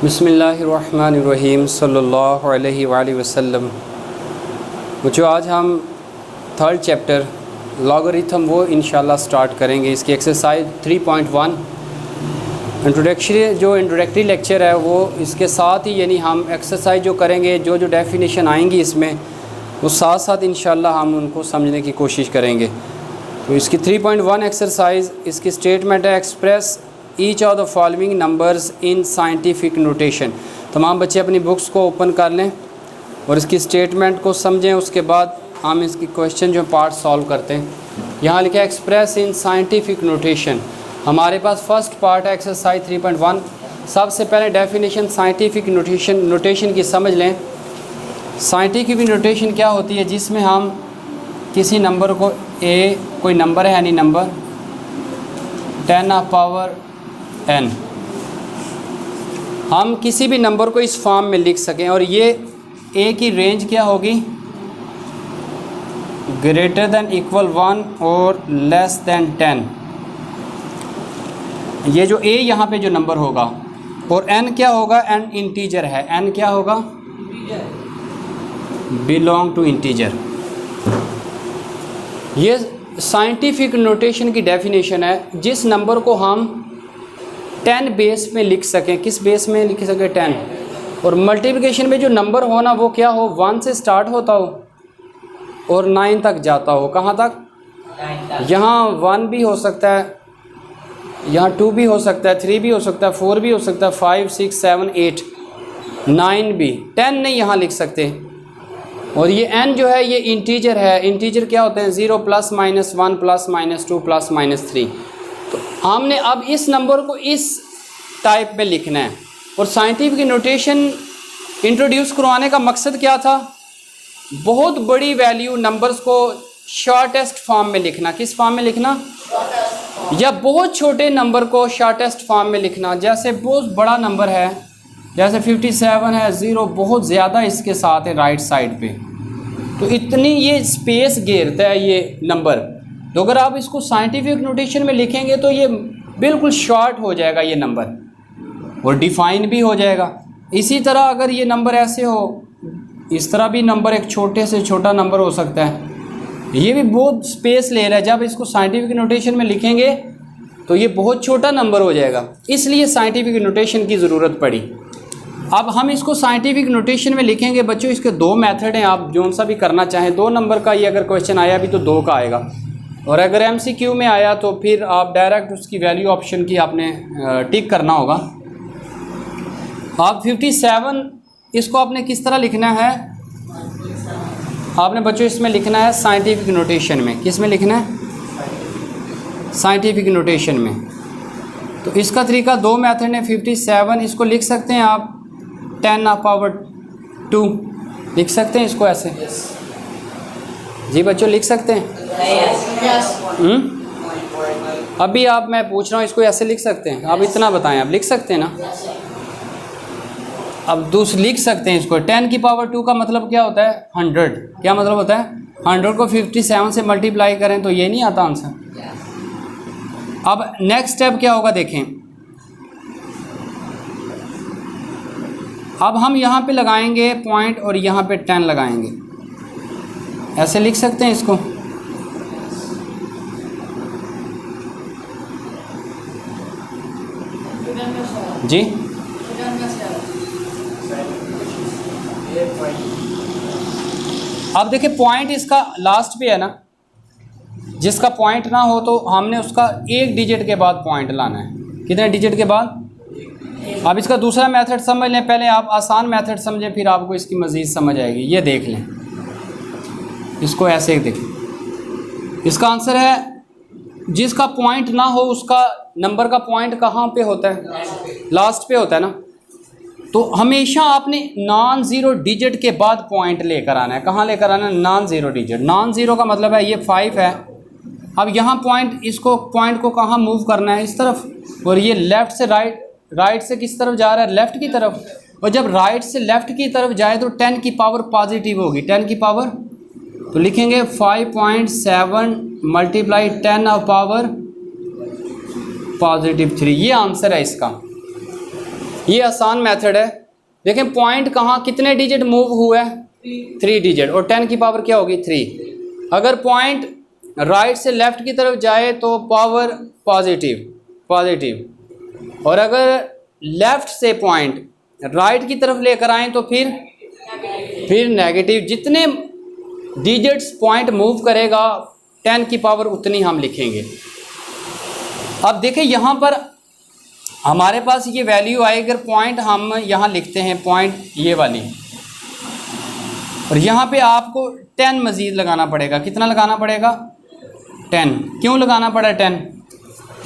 बिस्मिल्लाहिर्रहमानिर्रहीम सल्लल्लाहु अलैहि वसल्लम। जो आज हम थर्ड चैप्टर लॉगरिथम वो इंशाल्लाह स्टार्ट करेंगे। इसकी एक्सरसाइज 3.1 इंट्रोडक्टरी लेक्चर है वो इसके साथ ही, यानी हम एक्सरसाइज जो करेंगे, जो डेफिनेशन आएंगी इसमें वो साथ साथ इंशाल्लाह हम उनको समझने की कोशिश करेंगे। तो इसकी 3.1 एक्सरसाइज, इसकी स्टेटमेंट है express each of the following numbers in scientific notation. तमाम बच्चे अपनी बुक्स को ओपन कर लें और इसकी स्टेटमेंट को समझें। उसके बाद हम इसकी क्वेश्चन जो पार्ट सॉल्व करते हैं। यहाँ लिखा है एक्सप्रेस इन साइंटिफिक नोटेशन। हमारे पास फर्स्ट पार्ट है एक्सरसाइज 3.1। सबसे पहले डेफिनेशन साइंटिफिक नोटेशन की समझ लें। साइंटिफिक नोटेशन क्या होती है? जिसमें हम किसी नंबर को कोई नंबर है यानी नंबर 10⁻n, हम किसी भी नंबर को इस फॉर्म में लिख सकें और ये a की रेंज क्या होगी? ग्रेटर देन इक्वल 1 और लेस देन 10। ये जो a यहाँ पे जो नंबर होगा और n क्या होगा? n इंटीजर है। n क्या होगा? Belong to integer. ये साइंटिफिक नोटेशन की डेफिनेशन है। जिस नंबर को हम 10 बेस में लिख सकें, किस बेस में लिख सकें? 10। और मल्टीप्लिकेशन में जो नंबर हो ना वो क्या हो? 1 से स्टार्ट होता हो और 9 तक जाता हो। कहाँ तक? यहाँ 1 भी हो सकता है, यहाँ 2 भी हो सकता है, 3 भी हो सकता है, 4 भी हो सकता है, 5, 6, 7, 8, 9 भी। 10 नहीं यहाँ लिख सकते। और ये n जो है ये इंटीजर है। इंटीजर क्या होते हैं? 0 +, -1 +, -2 +, -3। तो हमने अब इस नंबर को इस टाइप में लिखना है। और साइंटिफिक नोटेशन इंट्रोड्यूस करवाने का मकसद क्या था? बहुत बड़ी वैल्यू नंबर्स को शॉर्टेस्ट फॉर्म में लिखना। किस फॉर्म में लिखना? या बहुत छोटे नंबर को शॉर्टेस्ट फॉर्म में लिखना। जैसे बहुत बड़ा नंबर है, जैसे 57 है, 0 बहुत ज़्यादा इसके साथ है राइट साइड पे, तो इतनी ये स्पेस घेरता है ये नंबर। तो अगर आप इसको साइंटिफिक नोटेशन में लिखेंगे तो ये बिल्कुल शॉर्ट हो जाएगा ये नंबर और डिफाइन भी हो जाएगा। इसी तरह अगर ये नंबर ऐसे हो, इस तरह भी नंबर एक छोटे से छोटा नंबर हो सकता है। ये भी बहुत स्पेस ले रहा है। जब इसको साइंटिफिक नोटेशन में लिखेंगे तो ये बहुत छोटा नंबर हो जाएगा, इसलिए साइंटिफिक नोटेशन की ज़रूरत पड़ी। अब हम इसको साइंटिफिक नोटेशन में लिखेंगे बच्चों। इसके 2 मेथड हैं, आप जो सा भी करना चाहें। 2 नंबर का ये अगर क्वेश्चन आया भी तो 2 का आएगा, और अगर MCQ में आया तो फिर आप डायरेक्ट उसकी वैल्यू ऑप्शन की आपने टिक करना होगा। आप 57 इसको आपने किस तरह लिखना है? आपने बच्चों इसमें लिखना है साइंटिफिक नोटेशन में। किस में लिखना है? साइंटिफिक नोटेशन में। तो इसका तरीका 2 मेथड है। 57 इसको लिख सकते हैं आप 10⁻2 लिख सकते हैं इसको ऐसे। जी बच्चों लिख सकते हैं? अभी आप, मैं पूछ रहा हूँ, इसको ऐसे लिख सकते हैं? आप इतना बताएं, आप लिख सकते हैं ना? अब दूसरी लिख सकते हैं इसको। 10⁻2 का मतलब क्या होता है? 100। क्या मतलब होता है? 100 को 57 से मल्टीप्लाई करें तो ये नहीं आता आंसर। अब नेक्स्ट स्टेप क्या होगा देखें। अब हम यहाँ पे लगाएंगे पॉइंट और यहाँ पे 10 लगाएंगे। ऐसे लिख सकते हैं इसको। जी अब देखिए पॉइंट इसका लास्ट पे है ना। जिसका पॉइंट ना हो तो हमने उसका 1 डिजिट के बाद पॉइंट लाना है। कितने डिजिट के बाद? अब इसका दूसरा मेथड समझ लें। पहले आप आसान मेथड समझें, फिर आपको इसकी मज़ीद समझ आएगी। ये देख लें, इसको ऐसे देखें। इसका आंसर है जिसका पॉइंट ना हो उसका नंबर का पॉइंट कहाँ पे होता है? लास्ट पे होता है ना। तो हमेशा आपने नॉन ज़ीरो डिजिट के बाद पॉइंट लेकर आना है। कहाँ लेकर आना है? Non zero digit. Non zero का मतलब है ये 5 है। अब यहाँ पॉइंट, इसको पॉइंट को कहाँ मूव करना है? इस तरफ। और ये लेफ़्ट से राइट से किस तरफ जा रहा है? लेफ़्ट की तरफ। और जब राइट से लेफ़्ट की तरफ जाए तो 10 की पावर पॉजिटिव होगी। 10 की पावर, तो लिखेंगे 5.7 × 10⁻³ ये आंसर है इसका। ये आसान मेथड है। देखें पॉइंट कहाँ कितने डिजिट मूव हुआ है, 3 डिजिट, और 10 की पावर क्या होगी 3। अगर पॉइंट राइट से लेफ़्ट की तरफ जाए तो पावर पॉजिटिव, और अगर लेफ़्ट से पॉइंट राइट की तरफ लेकर आएँ तो फिर नेगेटिव। जितने डिजिट्स पॉइंट मूव करेगा 10 की पावर उतनी हम लिखेंगे। अब देखें यहाँ पर हमारे पास ये वैल्यू आए, अगर पॉइंट हम यहाँ लिखते हैं पॉइंट ये वाली, और यहाँ पे आपको 10 मज़ीद लगाना पड़ेगा। कितना लगाना पड़ेगा 10। क्यों लगाना पड़ा 10?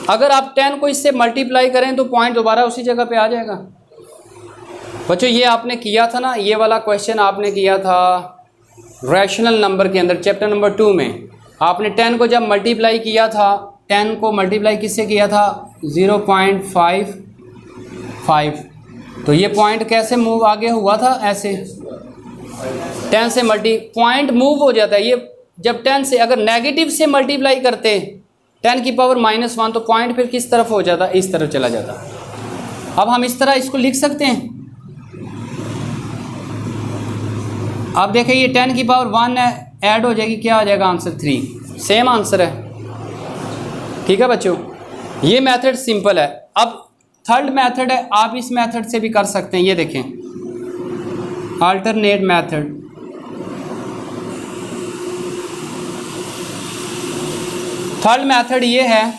अगर आप 10 को इससे मल्टीप्लाई करें तो पॉइंट दोबारा उसी जगह पे आ जाएगा। बच्चों ये आपने किया था ना, ये वाला क्वेश्चन आपने किया था रैशनल नंबर के अंदर चैप्टर नंबर 2 में। आपने 10 को जब मल्टीप्लाई किया था, 10 को मल्टीप्लाई किससे किया था 0.55। तो ये पॉइंट कैसे मूव आगे हुआ था, ऐसे 10 से पॉइंट मूव हो जाता है। ये जब 10 से अगर नेगेटिव से मल्टीप्लाई करते 10 की पावर -1 तो पॉइंट फिर किस तरफ हो जाता, इस तरफ चला जाता। अब हम इस तरह इसको लिख सकते हैं। अब देखें ये 10 की पावर 1 है, ऐड हो जाएगी, क्या आ जाएगा आंसर 3। सेम आंसर है। ठीक है बच्चों, ये मेथड सिंपल है। अब थर्ड मेथड है, आप इस मेथड से भी कर सकते हैं। ये देखें अल्टरनेट मेथड। थर्ड मेथड ये है,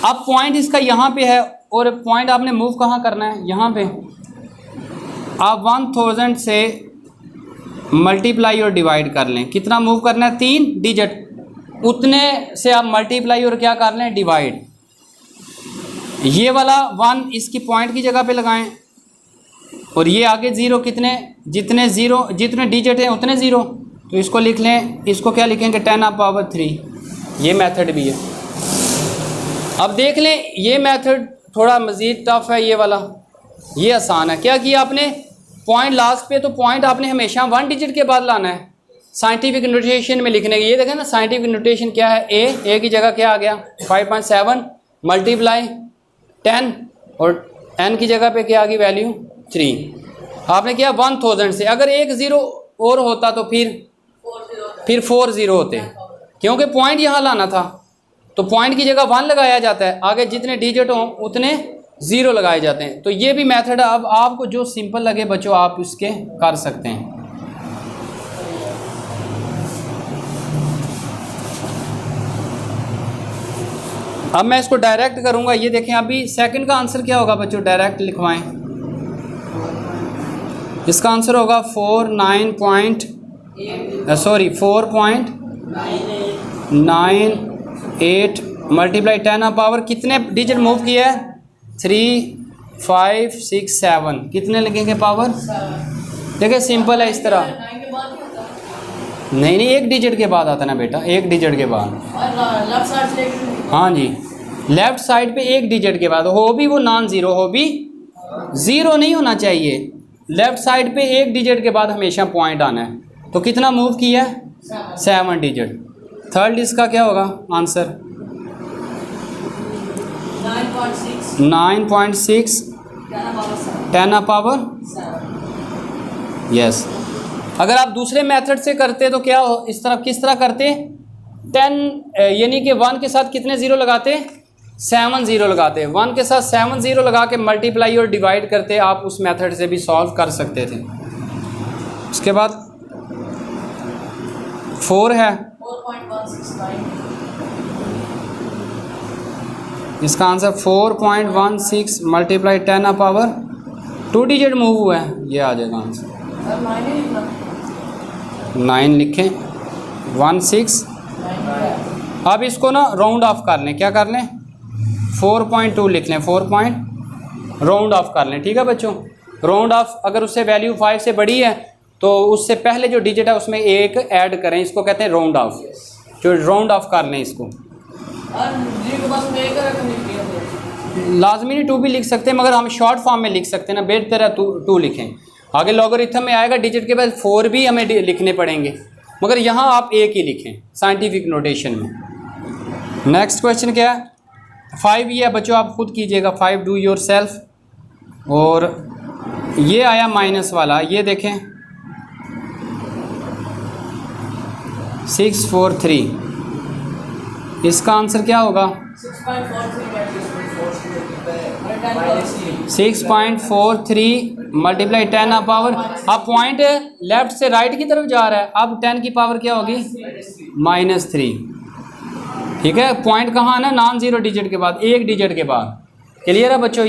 अब पॉइंट इसका यहाँ पे है और पॉइंट आपने मूव कहाँ करना है, यहाँ पे। आप 1000 से मल्टीप्लाई और डिवाइड कर लें। कितना मूव करना है 3 डिजिट, उतने से आप मल्टीप्लाई और क्या कर लें डिवाइड। ये वाला 1 इसकी पॉइंट की जगह पे लगाएं, और ये आगे 0 कितने जितने डिजिट हैं उतने 0, तो इसको लिख लें। इसको क्या लिखेंगे 10⁻3। ये मेथड भी है। अब देख लें ये मेथड थोड़ा मज़ीद टफ है, ये वाला। ये आसान है। क्या किया आपने, पॉइंट लास्ट पे, तो पॉइंट आपने हमेशा 1 डिजिट के बाद लाना है साइंटिफिक नोटेशन में लिखने की। ये देखें ना साइंटिफिक नोटेशन क्या है, ए की जगह क्या आ गया 5.7 मल्टीप्लाई 10, और n की जगह पे क्या आ गई वैल्यू 3। आपने किया 1000 से, अगर एक 0 और होता तो फिर 4 0 होते, क्योंकि पॉइंट यहाँ लाना था। तो पॉइंट की जगह 1 लगाया जाता है, आगे जितने डिजिट हों उतने 0 लगाए जाते हैं। तो ये भी मेथड है। अब आपको जो सिंपल लगे बच्चों आप इसके कर सकते हैं। अब मैं इसको डायरेक्ट करूंगा। ये देखें अभी सेकंड का आंसर क्या होगा बच्चों, डायरेक्ट लिखवाएं। इसका आंसर होगा 4.98 मल्टीप्लाई 10⁻, कितने डिजिट मूव किया है 3 5 6 7, कितने लगेंगे पावर। देखिए सिंपल है इस तरह। नहीं एक डिजिट के बाद आता ना बेटा, एक डिजिट के बाद। हाँ जी, लेफ्ट साइड पे एक डिजिट के बाद, हो भी वो नॉन ज़ीरो, हो भी 0 नहीं होना चाहिए। लेफ्ट साइड पे एक डिजिट के बाद हमेशा पॉइंट आना है। तो कितना मूव किया 7 डिजिट। थर्ड इसका क्या होगा आंसर 9.6 10⁻, यस। अगर आप दूसरे मेथड से करते तो क्या हो, इस तरफ किस तरह करते 10 यानी कि 1 के साथ कितने 0 लगाते 7 0 लगाते। 1 के साथ 7 0 लगा के मल्टीप्लाई और डिवाइड करते। आप उस मेथड से भी सॉल्व कर सकते थे। उसके बाद 4 है, 4.169, इसका आंसर 4.16 मल्टीप्लाई 10⁻, 2 डिजिट मूव हुआ है, ये आ जाएगा आंसर। 9 लिखें 16। अब इसको ना राउंड ऑफ कर लें, क्या कर लें 4.2 लिख लें, 4 राउंड ऑफ कर लें। ठीक है बच्चों, राउंड ऑफ अगर उससे वैल्यू 5 से बड़ी है तो उससे पहले जो डिजिट है उसमें 1 ऐड करें, इसको कहते हैं राउंड ऑफ। जो राउंड ऑफ कर लें इसको, लाजमी नहीं 2 भी लिख सकते हैं, मगर हम शॉर्ट फॉर्म में लिख सकते हैं ना, बेट तरह 2 लिखें। आगे लॉगरिथम में आएगा डिजिट के बाद 4 भी हमें लिखने पड़ेंगे, मगर यहाँ आप 1 ही लिखें साइंटिफिक नोटेशन में। नेक्स्ट क्वेश्चन क्या है, 5 ये है बच्चों, आप खुद कीजिएगा, 5 डू योर सेल्फ। और ये आया माइनस वाला, ये देखें 643, इसका आंसर क्या होगा? 6.43 मल्टीप्लाई 10 आप पावर। अब पॉइंट लेफ्ट से राइट की तरफ जा रहा है, अब 10 की पावर क्या होगी? -3। ठीक है, पॉइंट कहाँ है ना, नॉन जीरो डिजिट के बाद, एक डिजिट के बाद। क्लियर है बच्चों?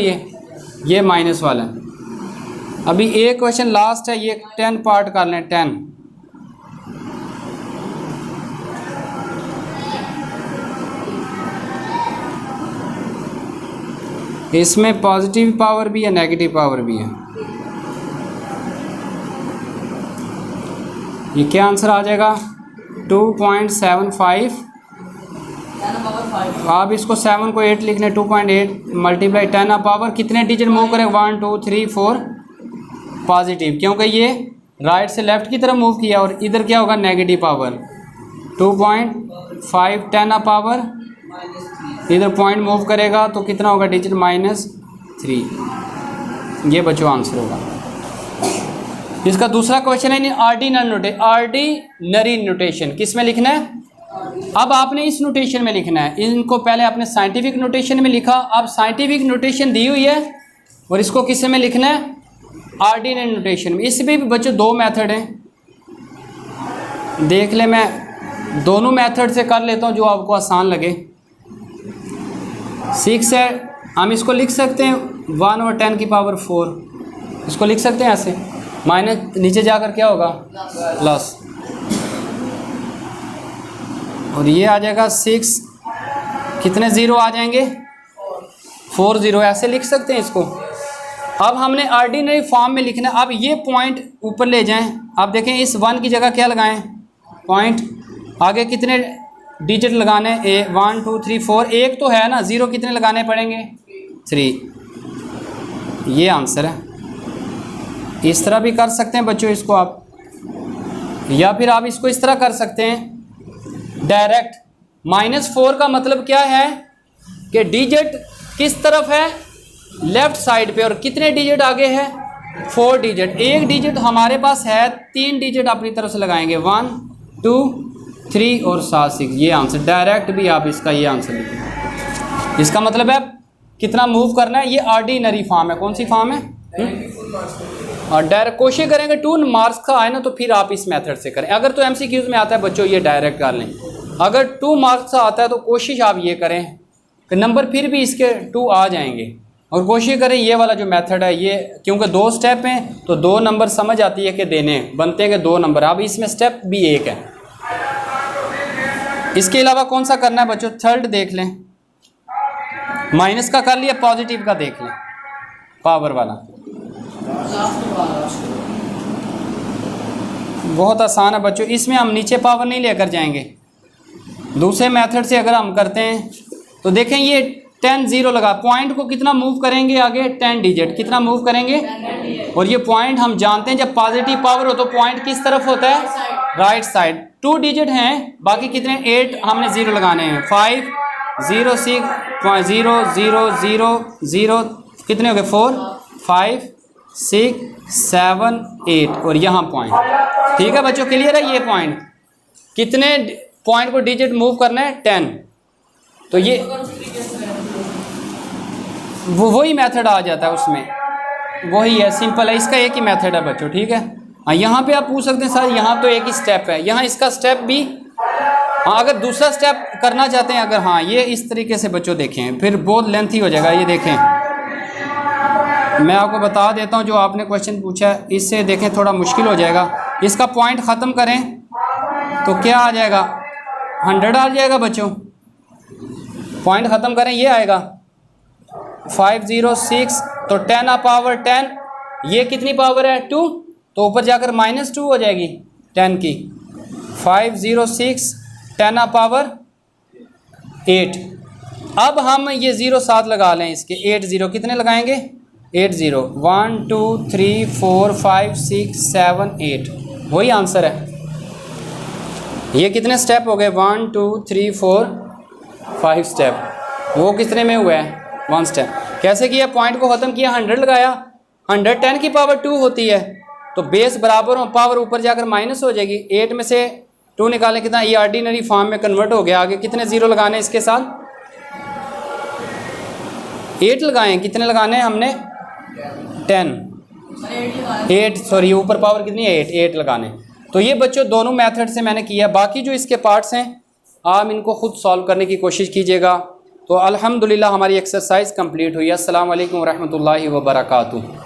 ये माइनस वाला है। अभी एक क्वेश्चन लास्ट है, ये 10 पार्ट कर लें। 10 इसमें पॉजिटिव पावर भी है, नेगेटिव पावर भी है। ये क्या आंसर आ जाएगा? 2.75। आप इसको 7 को 8 लिखने, 2.8 मल्टीप्लाई 10 आप पावर, कितने डिजिट मूव करें? 1 2 3 4 पॉजिटिव, क्योंकि ये राइट से लेफ्ट की तरफ मूव किया। और इधर क्या होगा? Negative power. 2.5 10 आप पावर, इधर पॉइंट मूव करेगा तो कितना होगा डिजिट? -3। ये बच्चों आंसर होगा। इसका दूसरा क्वेश्चन है ऑर्डिनरी नोटेशन, किस में लिखना है? अब आपने इस नोटेशन में लिखना है। इनको पहले आपने साइंटिफिक नोटेशन में लिखा, अब साइंटिफिक नोटेशन दी हुई है और इसको किस में लिखना है? ऑर्डिनरी नोटेशन में। इसमें भी बच्चों 2 मेथड हैं, देख ले, मैं दोनों मेथड से कर लेता हूँ जो आपको आसान लगे। 6 है, हम इसको लिख सकते हैं 1 और 10 की पावर 4, इसको लिख सकते हैं ऐसे, माइनस नीचे जाकर क्या होगा? प्लस। और ये आ जाएगा 6, कितने ज़ीरो आ जाएंगे? 4 ज़ीरो, ऐसे लिख सकते हैं इसको। अब हमने ऑर्डिनरी फॉर्म में लिखना है। अब ये पॉइंट ऊपर ले जाएं, आप देखें इस 1 की जगह क्या लगाएं? पॉइंट। आगे कितने डिजिट लगाने? 1 2 3 4, एक तो है ना, ज़ीरो कितने लगाने पड़ेंगे? 3। ये आंसर है। इस तरह भी कर सकते हैं बच्चों इसको आप, या फिर आप इसको इस तरह कर सकते हैं डायरेक्ट। -4 का मतलब क्या है कि डिजिट किस तरफ है? लेफ्ट साइड पे। और कितने डिजिट आगे है? 4 डिजिट। एक डिजिट हमारे पास है, 3 डिजिट अपनी तरफ से लगाएंगे, 1 2 3 और 7 6। ये आंसर डायरेक्ट भी आप इसका ये आंसर लिखें। इसका मतलब है कितना मूव करना है। ये ऑर्डिनरी फॉर्म है। कौन सी फॉर्म है? और डायरेक्ट कोशिश करेंगे 2 मार्क्स का आए ना तो फिर आप इस मेथड से करें। अगर तो MCQs में आता है बच्चों ये डायरेक्ट कर लें, अगर 2 मार्क्स का आता है तो कोशिश आप ये करें कि नंबर फिर भी इसके 2 आ जाएंगे। और कोशिश करें ये वाला जो मेथड है ये, क्योंकि 2 स्टेप हैं तो 2 नंबर समझ आती है कि देने बनते हैं कि 2 नंबर। अब इसमें स्टेप भी 1 है। इसके अलावा कौन सा करना है बच्चों? थर्ड देख लें, माइनस का कर लिया, पॉजिटिव का देख लें, पावर वाला। बहुत आसान है बच्चों, इसमें हम नीचे पावर नहीं लेकर जाएंगे। दूसरे मेथड से अगर हम करते हैं तो देखें ये 10 ज़ीरो लगा, पॉइंट को कितना मूव करेंगे आगे? 10 डिजिट। कितना मूव करेंगे? और ये पॉइंट हम जानते हैं जब पॉजिटिव पावर हो तो पॉइंट किस तरफ होता है? Right side. 2 डिजिट हैं, बाकी कितने? 8 हमने ज़ीरो लगाने हैं। 5 0 6 0 0 0 0, कितने हो गए? 4 5 6 7 8 और यहाँ पॉइंट। ठीक है बच्चों, क्लियर है? ये पॉइंट कितने पॉइंट को डिजिट मूव करना है? 10। तो ये वही मेथड आ जाता है उसमें, वही है, सिंपल है। इसका एक ही मेथड है बच्चों। ठीक है, हाँ यहाँ पे आप पूछ सकते हैं सर यहाँ तो एक ही स्टेप है, यहाँ इसका स्टेप भी, हाँ अगर दूसरा स्टेप करना चाहते हैं अगर, हाँ ये इस तरीके से बच्चों देखें, फिर बहुत लेंथी हो जाएगा। ये देखें, मैं आपको बता देता हूँ जो आपने क्वेश्चन पूछा है, इससे देखें थोड़ा मुश्किल हो जाएगा। इसका पॉइंट ख़त्म करें तो क्या आ जाएगा? 100 आ जाएगा बच्चों। पॉइंट ख़त्म करें, ये आएगा 506, तो 10 आ पावर 10, ये कितनी पावर है? 2, तो ऊपर जाकर -2 हो जाएगी 10 की। 506 10 आ पावर 8। अब हम ये 0 साथ लगा लें इसके, 8 0 कितने लगाएंगे? 8 0, 1 2 3 4 5 6 7 8, वही आंसर है। ये कितने स्टेप हो गए? 1 2 3 4 5 स्टेप। वो कितने में हुआ है 110। कैसे किया, पॉइंट को ख़त्म किया, 100 लगाया, 100 10 की पावर 2 होती है, तो बेस बराबर हो, पावर ऊपर जाकर माइनस हो जाएगी। 8 में से 2 निकालें कितना, ये ऑर्डिनरी फॉर्म में कन्वर्ट हो गया। आगे कितने ज़ीरो लगाने इसके साथ, 8 लगाएं, कितने लगाने हैं हमने 10, 8 सॉरी ऊपर पावर कितनी है 8 लगाने। तो ये बच्चों दोनों मेथड से मैंने किया। बाकी जो इसके पार्ट्स हैं आप इनको खुद सॉल्व करने की कोशिश कीजिएगा। तो अल्हम्दुलिल्लाह हमारी एक्सरसाइज कंप्लीट हुई। अस्सलाम वालेकुम रहमतुल्लाहि व बरकातुहू।